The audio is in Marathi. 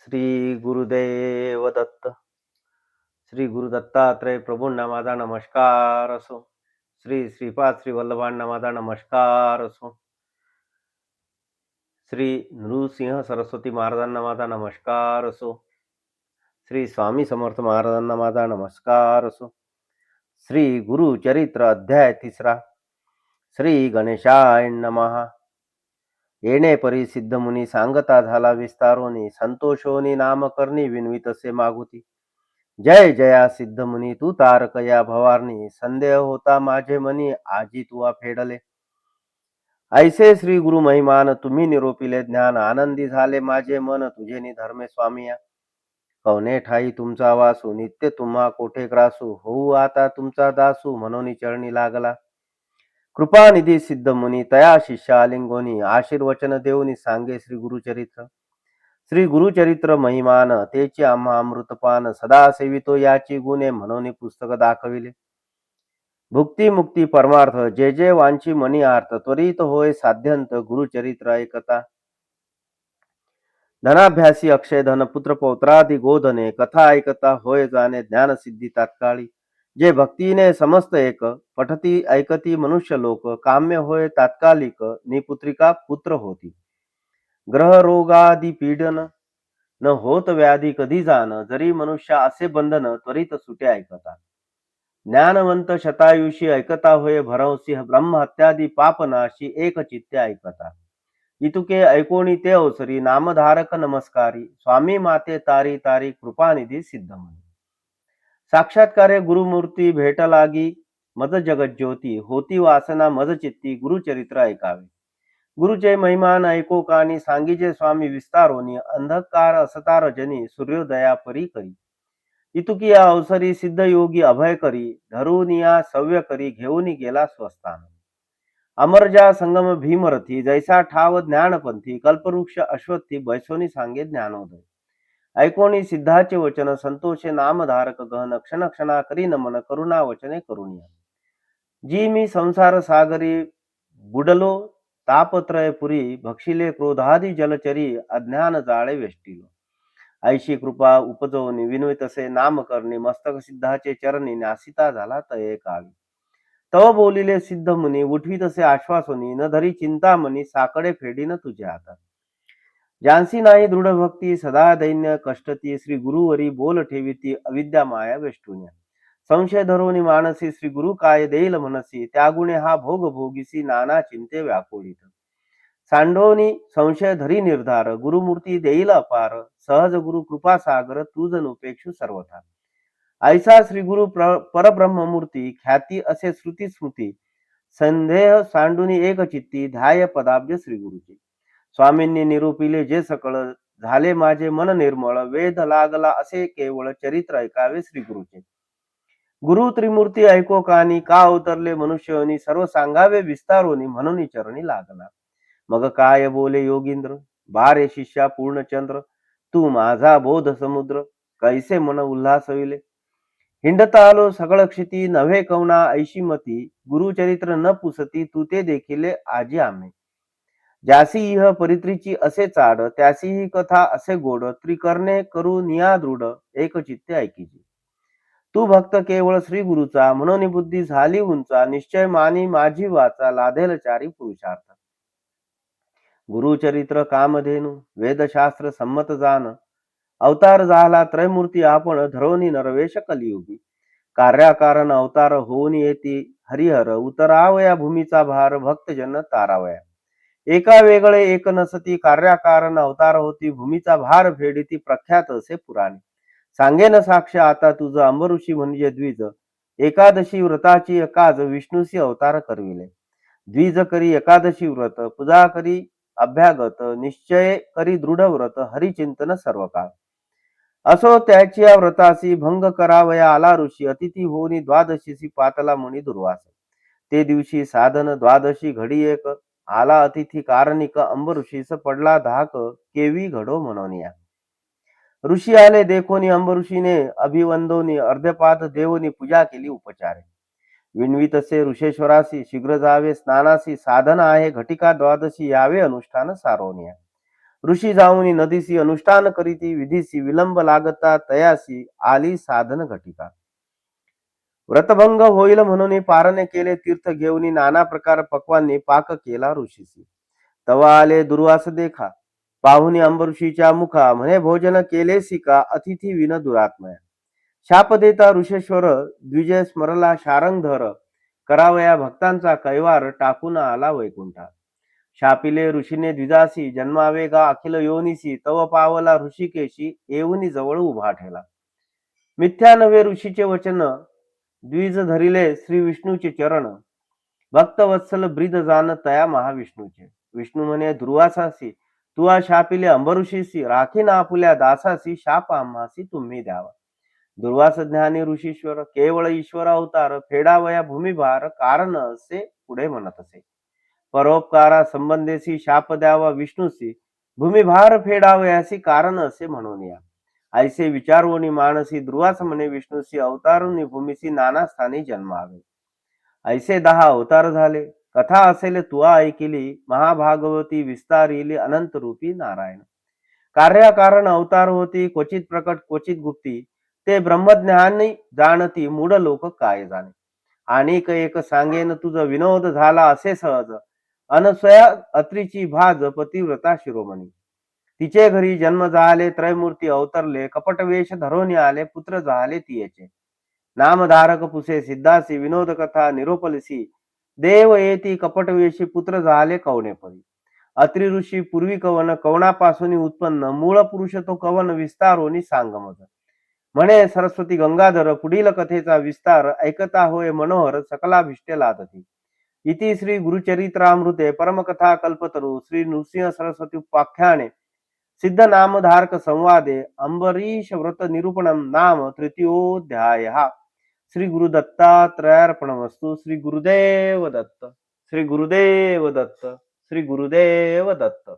श्री गुरुदेव दत्त. श्री गुरु दत्तात्रय प्रभूंना माझा नमस्कार असो. श्री श्रीपाद श्री वल्लभांना माझा नमस्कार असो. श्री नृसिंह सरस्वती महाराजांना माझा नमस्कार असो. श्री स्वामी समर्थ महाराजांना माझा नमस्कार असो. श्री गुरु चरित्र अध्याय 3. श्री गणेशाय नमः. येणे परी सिद्धमुनी सांगता झाला विस्तारोनी, संतोषोनी नाम करणी विनवितसे मागुती. जय जया सिद्धमुनी तू तारक या भवारणी, संदेह होता माझे मनी आजी तुवा फेडले. ऐसे श्री गुरु महिमान तुम्ही निरोपिले ज्ञान, आनंदी झाले माझे मन तुझे धर्मे स्वामिया. कवने ठाई तुमचा वासू, नित्य तुम्हा कोठे ग्रासू, होऊ आता तुमचा दासू म्हणून चरणी लागला. कृपानिधी सिद्ध मुनी तया शिष्या लिंगोनी, आशीर्वचन देऊनी सांगे श्री गुरुचरित्र. श्री गुरुचरित्र महिमान तेची आम्हा अमृतपान, सदा सेवितो याची गुणे म्हणून पुस्तक दाखविले. भुक्ती मुक्ती परमार्थ जे जे वांची मनी अर्थ, त्वरित होय साध्यंत गुरुचरित्र ऐकता. धनाभ्यासी अक्षय धन पुत्र पौत्रादि गोधने, कथा ऐकता होय जाणे ज्ञान सिद्धी तात्काळी. जे भक्तीने समस्त एक पठती ऐकती मनुष्य लोक, काम्य होय तात्कालिक निपुत्रिका पुत्र होती. ग्रह रोगादि पीडन न होत व्याधी कधी जाण, जरी मनुष्य असे बंधन त्वरित सुटे ऐकता. ज्ञानवंत शतायुषी ऐकता होय भरवसी, ब्रह्म हत्यादी पापनाशी एक चित्ते ऐकता. इतुके ऐकोणी ते अवसरी, नामधारक नमस्कारी, स्वामी माते तारी तारी कृपानिधी सिद्धमुनी. साक्षात्कारे गुरुमूर्ती भेट लागी, मज जगज्योती होती वासना मज चित्ती, गुरुचरित्र ऐकावे. गुरुचे महिमान ऐको कानी, सांगीजे स्वामी विस्तारोनी, अंधकार असता रजनी सूर्योदया परी करी. इतुकी या अवसरी सिद्ध योगी अभय करी, धरुनिया सव्य करी घेऊन गेला स्वस्थान. अमरजा संगम भीमरथी, जैसा ठाव ज्ञानपंथी, कल्पवृक्ष अश्वत्थी बैसोनी सांगे ज्ञानोदय. ऐकोणी सिद्धाचे वचन, संतोषे नामधारक गहन, क्षण क्षणा करी नमन, करुणा वचने करुणिया. जी मी संसार सागरी बुडलो, तापत्रय पुरी, भक्षिले क्रोधादी जलचरी, अज्ञान जाळे वेष्टिलो. ऐशी कृपा उपजवनी, विनवितसे नाम करणी, मस्तक सिद्धाचे चरणी, नासिता झाला तये काळी. तव बोलिले सिद्ध मुनी, उठवीतसे आश्वासनी, न धरी चिंतामणी, साकडे फेडीन तुझ्या हातात. ज्यांसी नाही दृढ भक्ती, सदा दैन्य कष्टती, श्री गुरुवरी बोल ठेविती, अविद्या माया वेष्टुन्या. संशय धरोनी मानसी, श्री गुरु काय देईल मनसी, त्यागुणे हा भोग भोगिसी, नाना चिंते व्याकुळित. सांडोनी संशय धरी निर्धार, गुरुमूर्ती देईल अपार, सहज गुरु कृपा सागर, तुझ नुपेक्षु सर्वथा. ऐसा श्री गुरु परब्रह्ममूर्ती, ख्याती असे श्रुती स्मृती, संदेह सांडुनी एक चित्ती, ध्याय पदाब्ज श्री गुरुची. स्वामींनी निरूपिले जे सकळ, झाले माझे मन निर्मळ, वेद लागला असे केवळ, चरित्र ऐकावे श्री गुरुचे. गुरु त्रिमूर्ती ऐको कानी, का अवतरले मनुष्योनी, सर्व सांगावे विस्तारोनी, म्हणून चरणी लागला. मग काय बोले योगींद्र, बारे शिष्या पूर्णचंद्र, तू माझा बोध समुद्र, कैसे मन उल्हासविले. हिंडता आलो सगळ क्षिती, नव्हे कवना ऐशी मती, गुरुचरित्र न पुसती, तू ते देखिले आजी आम्ही. ज्यासी इह परित्रीची असे चाड, त्यासी ही कथा असे गोड, त्रिकर्णे करू निया दृढ, एक चित्ते ऐकीची. तू भक्त केवळ श्री गुरुचा, म्हणून बुद्धी झाली उंचा, निश्चय मानी माझी वाचा, लाधेल चारी पुरुषार्थ. गुरुचरित्र कामधेनु, वेदशास्त्र संमत जान, अवतार झाला त्रयमूर्ती आपण, धरोनी नरवेश कलियुगी. कार्याकारण अवतार होऊन येती हरिहर, उतरावया भूमीचा भार, भक्तजन तारावया. एका वेगळे एक नसती, कार्याकारण अवतार होती, भूमीचा भार फेडिती, प्रख्यात असे पुराणे. सांगेन साक्ष आता तुझ, अंबऋषी म्हणजे द्विज, एकादशी व्रताची एकाज, विष्णूसी अवतार करविले. द्विज करी एकादशी व्रत, पूजा करी अभ्यागत, निश्चय करी दृढ व्रत, हरिचिंतन सर्व काळ. असो त्याची या व्रतासी, भंग करावया आला ऋषी, अतिथी होनी द्वादशीसी, पातला मुनी दुर्वास. ते दिवशी साधन द्वादशी घडी एक, आला अतिथी कारणिक, अंबऋषीस पडला धाक, केवी घडो म्हणोनिया. ऋषी आले देखोनी, अंबऋषीने अभिवंदोनी, अर्ध्यपाद देवोनी पूजा केली उपचारे. विणवीतसे ऋषेश्वरासी, शीघ्र जावे स्नानासी, साधन आहे घटिका द्वादशी, यावे अनुष्ठान सारोनिया. ऋषी जाऊनी नदीसी अनुष्ठान करीती विधीसी विलंब लागता तयासी आली साधन घटिका. व्रतभंग होईल म्हणून पारणे केले तीर्थ घेऊनी नाना प्रकार पक्वांनी पाक केला ऋषीसी. तवा आले दुर्वास देखा पाहुनी अंबऋषीच्या मुखा म्हणे भोजन केलेसी का अतिथी विन दुरात्मया. शाप देता ऋषेश्वर द्विजय स्मरला शारंगधर करावया भक्तांचा कैवार टाकून आला वैकुंठा. शापिले ऋषीने द्विजासी जन्मावे गा अखिल योनिसी तव पावला ऋषिकेशी येऊनी जवळ उभा ठेला. मिथ्या नव्हे ऋषीचे वचन द्विज धरिले श्री विष्णूचे चरण भक्तवत्सल ब्रीद जाण तया महाविष्णूचे. विष्णू म्हणे दुर्वासासी तुआ शापिले अंबऋषीसी राखीन आपुल्या दासासी शाप आम्हासी तुम्ही द्यावा. दुर्वास ज्ञानी ऋषीश्वर केवळ ईश्वर अवतार फेडावया भूमिभार कारण असे पुढे म्हणत असे. परोपकारा संबंधेसी शाप द्यावा विष्णूसी भूमिभार फेडावयासी कारण असे म्हणून या. ऐसे विचारवोनी मानसी दुर्वास म्हणे विष्णूसी अवतारुनी भूमीसी नाना स्थानी जन्मावे. ऐसे 10 अवतार झाले कथा असेल तुआ ऐकिली महाभागवती विस्तारिली अनंत रूपी नारायण. कार्याकारण अवतार होती क्वचित प्रकट क्वचित गुप्ती ते ब्रह्मज्ञानी जाणती मूढ लोक काय जाणे. आणिक एक सांगेन तुझ विनोद झाला असे सहज अनस्वया अत्रीची भाज पतिव्रता शिरोमणी. तिचे घरी जन्म झाले त्रयमूर्ती अवतरले कपट वेश धरोनी आले पुत्र झाले तियेचे. नामधारक पुसे सिद्धासी विनोद कथा निरोपलसी देव येती कपटवेशी पुत्र झाले कवनेपरी. अत्रि ऋषी पूर्वी कवन कवनापासून उत्पन्न मूळ पुरुष तो कवन विस्तारोनी सांगमज. म्हणे सरस्वती गंगाधर पुढील कथेचा विस्तार ऐकता होय मनोहर सकलाभिष्टे लादती. इति श्री गुरुचरित्रामृते परमकथा कल्पतरू श्री नृसिंह सरस्वती उपाख्याने सिद्ध नामधारक संवादे अंबरीश व्रत निरूपणम नाम तृतीयोध्यायः. श्री गुरुदत्तात्रयार्पणमस्तु. श्री गुरुदेव दत्त. श्री गुरुदेव दत्त. श्री गुरुदेव दत्त.